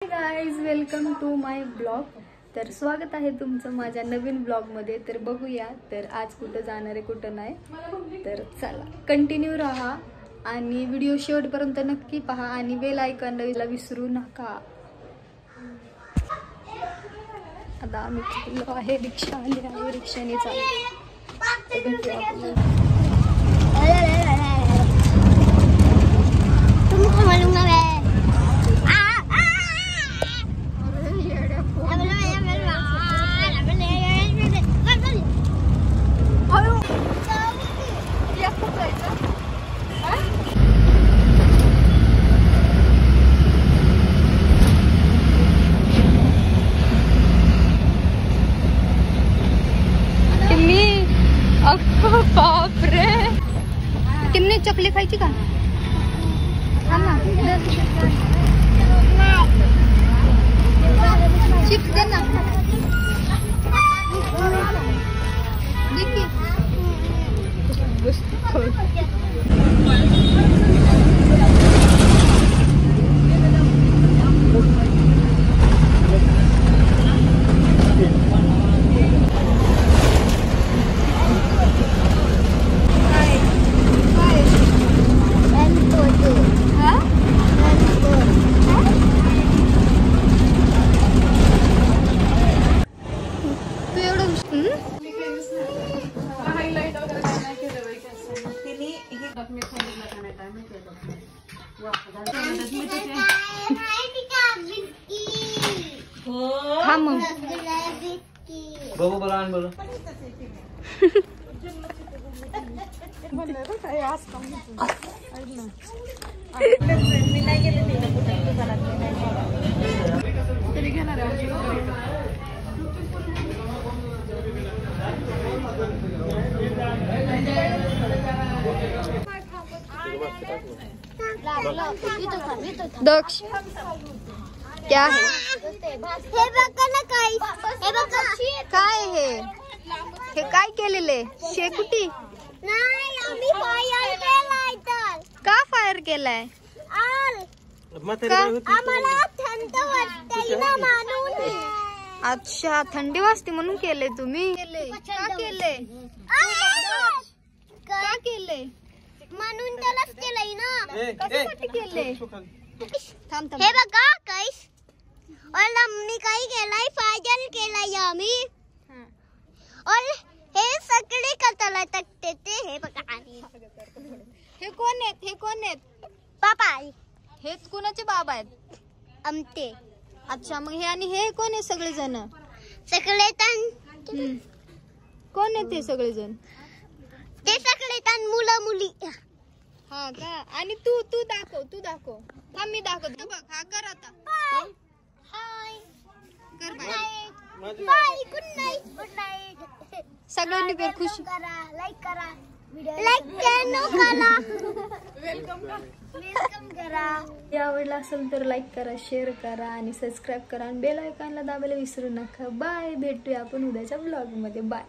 Guys, welcome to my blog. तर स्वागत आहे तुमचं माझ्या नवीन ब्लॉग मध्ये। तर बघूया तर आज कुठं जाणार आहे कुठं नाही, तर चला कंटिन्यू राहा आणि व्हिडिओ शेवटपर्यंत नक्की पहा आणि बेल आयकॉनला विसरू नका। आता आम्ही चाललो आहे, रिक्षा आली आहे, रिक्षाने चाललो। बाप रे, टिमने चॉकलेट खायची का? चिप्स दे ना। दक्ष क्या है? काय हे काय केलेले? शेकुटी का फायर केलाय? अच्छा, थंडी वाजते म्हणून केले तुम्ही? का केले? का केले? म्हणून त्यालाच केलंय ना। कशासाठी केले? हे बघा गाइस, और आम्ही काय केलंय, फायनल केलंय आम्ही। और हे सगळे कथाला टाकते ते। हे बघा, हे कोण आहेत? हे कोण आहेत? पापा, हेच कोणाचे बाबा आहेत? आमचे। अच्छा, मग हे आणि हे कोण आहे? सगळे जण सगळे तन कोण आहेत? ते सगळे जण ते सगळे तन मुलं मुली। हा का? आणि तू तू दाखव। हा मी दाखवतो बघ। हा कर आता। हाय, कर बाय। Bye, good night. सगळ्यांनी पेर खुश करा, लाईक करा, वेलकम करा। आवडला असेल तर लाईक करा, शेअर करा आणि सबस्क्राईब करा आणि बेल आयकॉनला दाबायला विसरू नका। बाय, भेटूया आपण उद्याच्या ब्लॉग मध्ये। बाय।